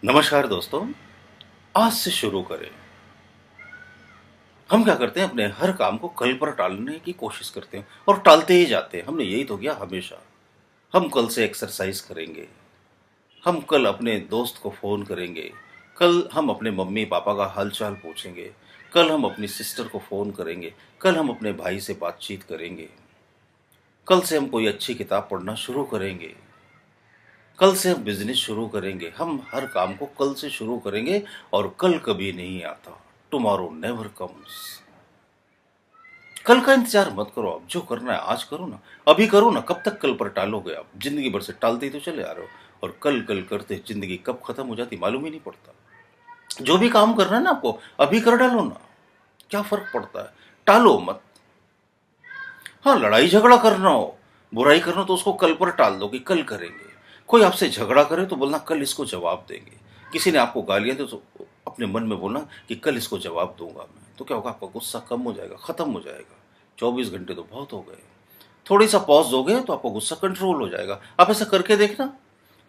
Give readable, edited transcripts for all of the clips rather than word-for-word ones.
नमस्कार दोस्तों। आज से शुरू करें। हम क्या करते हैं, अपने हर काम को कल पर टालने की कोशिश करते हैं और टालते ही जाते हैं। हमने यही तो किया हमेशा। हम कल से एक्सरसाइज करेंगे, हम कल अपने दोस्त को फ़ोन करेंगे, कल हम अपने मम्मी पापा का हालचाल पूछेंगे, कल हम अपनी सिस्टर को फ़ोन करेंगे, कल हम अपने भाई से बातचीत करेंगे, कल से हम कोई अच्छी किताब पढ़ना शुरू करेंगे, कल से हम बिजनेस शुरू करेंगे। हम हर काम को कल से शुरू करेंगे और कल कभी नहीं आता। Tomorrow never comes. कल का इंतजार मत करो, आप जो करना है आज करो ना। अभी करो ना, कब तक कल पर टालोगे? आप जिंदगी भर से टालते ही तो चले आ रहे हो। और कल कल करते जिंदगी कब खत्म हो जाती मालूम ही नहीं पड़ता। जो भी काम करना है ना आपको, अभी कर डालो ना। क्या फर्क पड़ता है? टालो मत। हाँ, लड़ाई झगड़ा करना हो, बुराई करना हो, तो उसको कल पर टाल दो कि कल करेंगे। कोई आपसे झगड़ा करे तो बोलना कल इसको जवाब देंगे। किसी ने आपको गालियां दी तो अपने मन में बोलना कि कल इसको जवाब दूंगा मैं। तो क्या होगा? आपका गुस्सा कम हो जाएगा, खत्म हो जाएगा। 24 घंटे तो बहुत हो गए। थोड़ी सा पॉज दोगे तो आपका गुस्सा कंट्रोल हो जाएगा। आप ऐसा करके देखना।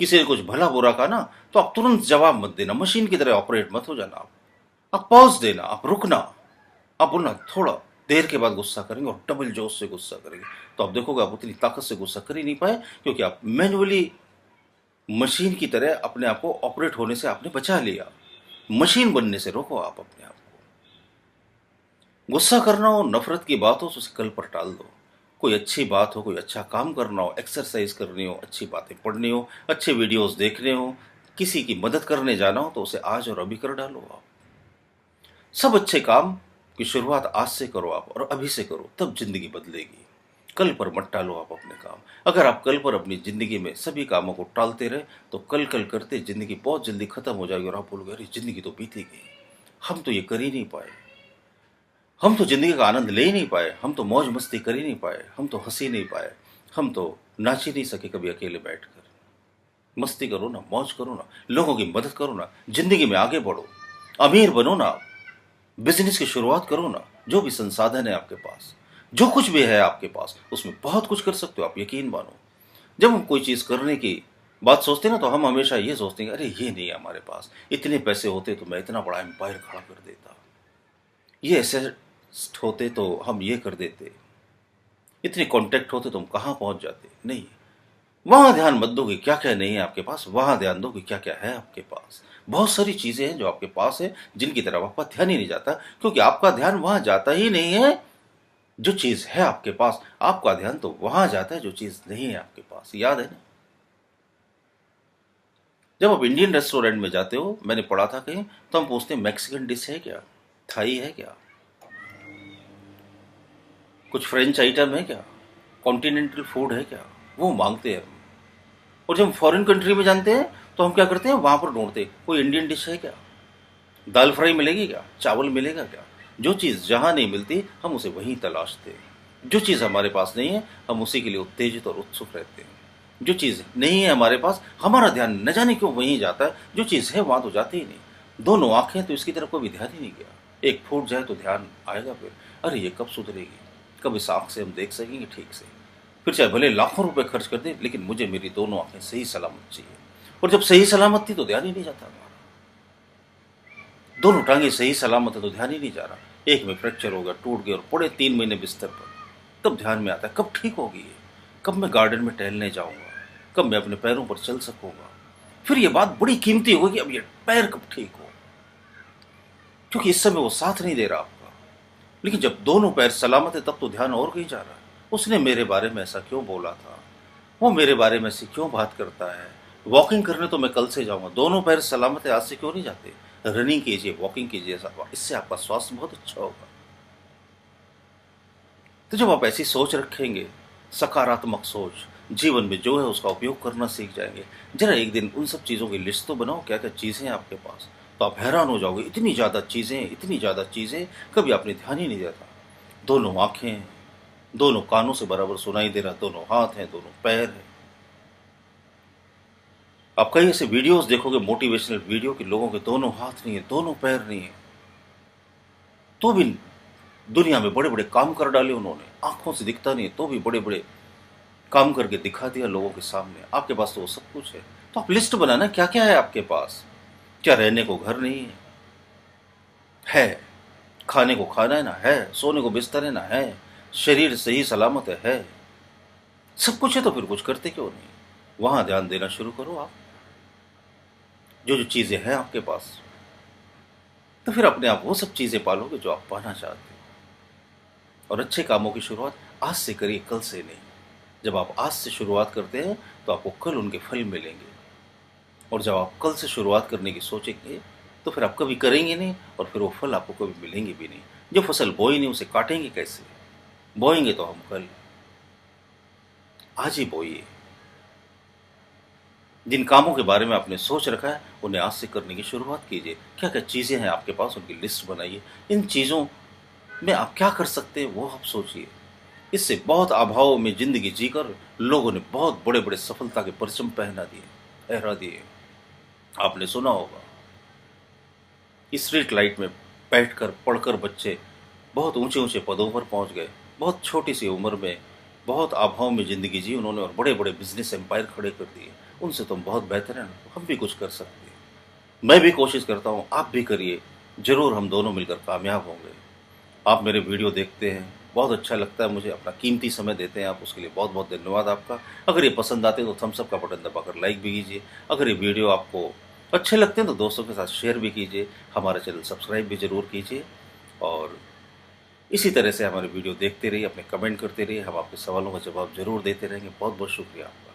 किसी ने कुछ भला बुरा कहा ना, तो आप तुरंत जवाब मत देना, मशीन की तरह ऑपरेट मत हो जाना। आप पॉज देना, आप रुकना। आप बोलना थोड़ा देर के बाद गुस्सा करेंगे और डबल जोश से गुस्सा करेंगे। तो आप देखोगे आप उतनी ताकत से गुस्सा कर ही नहीं पाए, क्योंकि आप मैन्युअली मशीन की तरह अपने आप को ऑपरेट होने से आपने बचा लिया। मशीन बनने से रोको आप अपने आप को। गुस्सा करना हो, नफरत की बात हो तो उसे कल पर टाल दो। कोई अच्छी बात हो, कोई अच्छा काम करना हो, एक्सरसाइज करनी हो, अच्छी बातें पढ़नी हो, अच्छे वीडियोस देखने हो, किसी की मदद करने जाना हो, तो उसे आज और अभी कर डालो आप। सब अच्छे काम की शुरुआत आज से करो आप, और अभी से करो, तब जिंदगी बदलेगी। कल पर मत टालो आप अपने काम। अगर आप कल पर अपनी जिंदगी में सभी कामों को टालते रहे तो कल कल करते जिंदगी बहुत जल्दी खत्म हो जाएगी और आप बोलोगे अरे जिंदगी तो बीती गई, हम तो ये कर ही नहीं पाए, हम तो जिंदगी का आनंद ले ही नहीं पाए, हम तो मौज मस्ती कर ही नहीं पाए, हम तो हंसी नहीं पाए, हम तो नाच ही नहीं सके कभी अकेले बैठकर। मस्ती करो ना, मौज करो ना, लोगों की मदद करो ना, जिंदगी में आगे बढ़ो, अमीर बनो ना। बिजनेस की शुरुआत करो ना। जो भी संसाधन है आपके पास, जो कुछ भी है आपके पास, उसमें बहुत कुछ कर सकते हो आप, यकीन मानो। जब हम कोई चीज करने की बात सोचते हैं ना, तो हम हमेशा ये सोचते हैं अरे ये नहीं है हमारे पास, इतने पैसे होते तो मैं इतना बड़ा एम्पायर खड़ा कर देता, ये एसेट होते तो हम ये कर देते, इतने कॉन्टेक्ट होते तो हम कहाँ पहुंच जाते। नहीं, वहां ध्यान मत दो कि क्या क्या नहीं है आपके पास, वहां ध्यान दो कि क्या क्या है आपके पास। बहुत सारी चीजें हैं जो आपके पास है, जिनकी तरफ आपका ध्यान ही नहीं जाता, क्योंकि आपका ध्यान वहां जाता ही नहीं है जो चीज है आपके पास। आपका ध्यान तो वहां जाता है जो चीज नहीं है आपके पास। याद है ना? जब आप इंडियन रेस्टोरेंट में जाते हो, मैंने पढ़ा था कहीं, तो हम पूछते हैं मैक्सिकन डिश है क्या, थाई है क्या, कुछ फ्रेंच आइटम है क्या, कॉन्टिनेंटल फूड है क्या, वो मांगते हैं हम। और जब हम फॉरेन कंट्री में जानते हैं तो हम क्या करते हैं, वहां पर ढूंढते हैं कोई इंडियन डिश है क्या, दाल फ्राई मिलेगी क्या, चावल मिलेगा क्या। जो चीज़ जहां नहीं मिलती हम उसे वहीं तलाशते हैं। जो चीज़ हमारे पास नहीं है हम उसी के लिए उत्तेजित और उत्सुक रहते हैं। जो चीज़ नहीं है हमारे पास, हमारा ध्यान न जाने क्यों वहीं जाता है। जो चीज़ है वहां तो जाती ही नहीं। दोनों आंखें तो इसकी तरफ कभी ध्यान ही नहीं गया। एक फूट जाए तो ध्यान आएगा फिर, अरे ये कब सुधरेगी, कब इस आंख से हम देख सकेंगे ठीक से। फिर चाहे भले लाखों रुपए खर्च कर दे, लेकिन मुझे मेरी दोनों आंखें सही सलामत चाहिए। और जब सही सलामत थी तो ध्यान ही नहीं जाता हमारा। दोनों टांगे सही सलामत है तो ध्यान ही नहीं जा रहा। एक में फ्रैक्चर हो गया, टूट गया और पड़े 3 महीने बिस्तर पर, तब ध्यान में आता है कब ठीक होगी ये, कब मैं गार्डन में टहलने जाऊंगा, कब मैं अपने पैरों पर चल सकूंगा। फिर ये बात बड़ी कीमती होगी, अब ये पैर कब ठीक हो, क्योंकि इस समय वो साथ नहीं दे रहा आपका। लेकिन जब दोनों पैर सलामत है तब तो ध्यान और कहीं जा रहा है। उसने मेरे बारे में ऐसा क्यों बोला था, वो मेरे बारे में ऐसी क्यों बात करता है। वॉकिंग करने तो मैं कल से जाऊंगा, दोनों पैर सलामत है, आज से क्यों नहीं जाते। रनिंग कीजिए, वॉकिंग कीजिए, इससे आपका स्वास्थ्य बहुत अच्छा होगा। तो जब आप ऐसी सोच रखेंगे, सकारात्मक सोच, जीवन में जो है उसका उपयोग करना सीख जाएंगे। जरा एक दिन उन सब चीज़ों की लिस्ट तो बनाओ, क्या क्या चीज़ें हैं आपके पास। तो आप हैरान हो जाओगे, इतनी ज़्यादा चीज़ें, इतनी ज़्यादा चीज़ें, कभी आपने ध्यान ही नहीं देता। दोनों आंखें हैं, दोनों कानों से बराबर सुनाई दे रहा, दोनों हाथ हैं, दोनों पैर हैं। आप कई ऐसे वीडियोस देखोगे, मोटिवेशनल वीडियो, के लोगों के दोनों हाथ नहीं है, दोनों पैर नहीं है, तो भी दुनिया में बड़े बड़े काम कर डाले उन्होंने। आंखों से दिखता नहीं है तो भी बड़े बड़े काम करके दिखा दिया लोगों के सामने। आपके पास तो वो सब कुछ है। तो आप लिस्ट बनाना क्या क्या है आपके पास। क्या रहने को घर नहीं है? है। खाने को खाना है ना? है। सोने को बिस्तर है ना? है। शरीर सही सलामत है। सब कुछ है तो फिर कुछ करते क्यों नहीं? वहां ध्यान देना शुरू करो आप। जो जो चीजें हैं आपके पास, तो फिर अपने आप वो सब चीजें पालोगे जो आप पाना चाहते हो। और अच्छे कामों की शुरुआत आज से करिए, कल से नहीं। जब आप आज से शुरुआत करते हैं तो आपको कल उनके फल मिलेंगे। और जब आप कल से शुरुआत करने की सोचेंगे तो फिर आप कभी करेंगे नहीं, और फिर वो फल आपको कभी मिलेंगे भी नहीं। जो फसल बोई नहीं उसे काटेंगे कैसे? बोएंगे तो हम कल। आज ही बोइए। जिन कामों के बारे में आपने सोच रखा है उन्हें आज से करने की शुरुआत कीजिए। क्या क्या चीजें हैं आपके पास उनकी लिस्ट बनाइए। इन चीजों में आप क्या कर सकते हैं वो आप सोचिए। इससे बहुत अभाव में जिंदगी जीकर लोगों ने बहुत बड़े बड़े सफलता के परचम फहरा दिए। आपने सुना होगा, स्ट्रीट लाइट में बैठकर पढ़कर बच्चे बहुत ऊंचे ऊंचे पदों पर पहुंच गए। बहुत छोटी सी उम्र में बहुत अभाव में जिंदगी जी उन्होंने, और बड़े बड़े बिजनेस एम्पायर खड़े कर दिए। उनसे तुम बहुत बेहतर हैं, हम भी कुछ कर सकते हैं। मैं भी कोशिश करता हूँ, आप भी करिए। जरूर हम दोनों मिलकर कामयाब होंगे। आप मेरे वीडियो देखते हैं, बहुत अच्छा लगता है मुझे। अपना कीमती समय देते हैं आप, उसके लिए बहुत बहुत धन्यवाद आपका। अगर ये पसंद आते हैं तो थम्स अप का बटन दबाकर लाइक भी कीजिए। अगर ये वीडियो आपको अच्छे लगते हैं तो दोस्तों के साथ शेयर भी कीजिए। हमारा चैनल सब्सक्राइब भी जरूर कीजिए। और इसी तरह से हमारे वीडियो देखते रहिए, अपने कमेंट करते रहिए। हम आपके सवालों का जवाब जरूर देते रहेंगे। बहुत बहुत शुक्रिया आपका।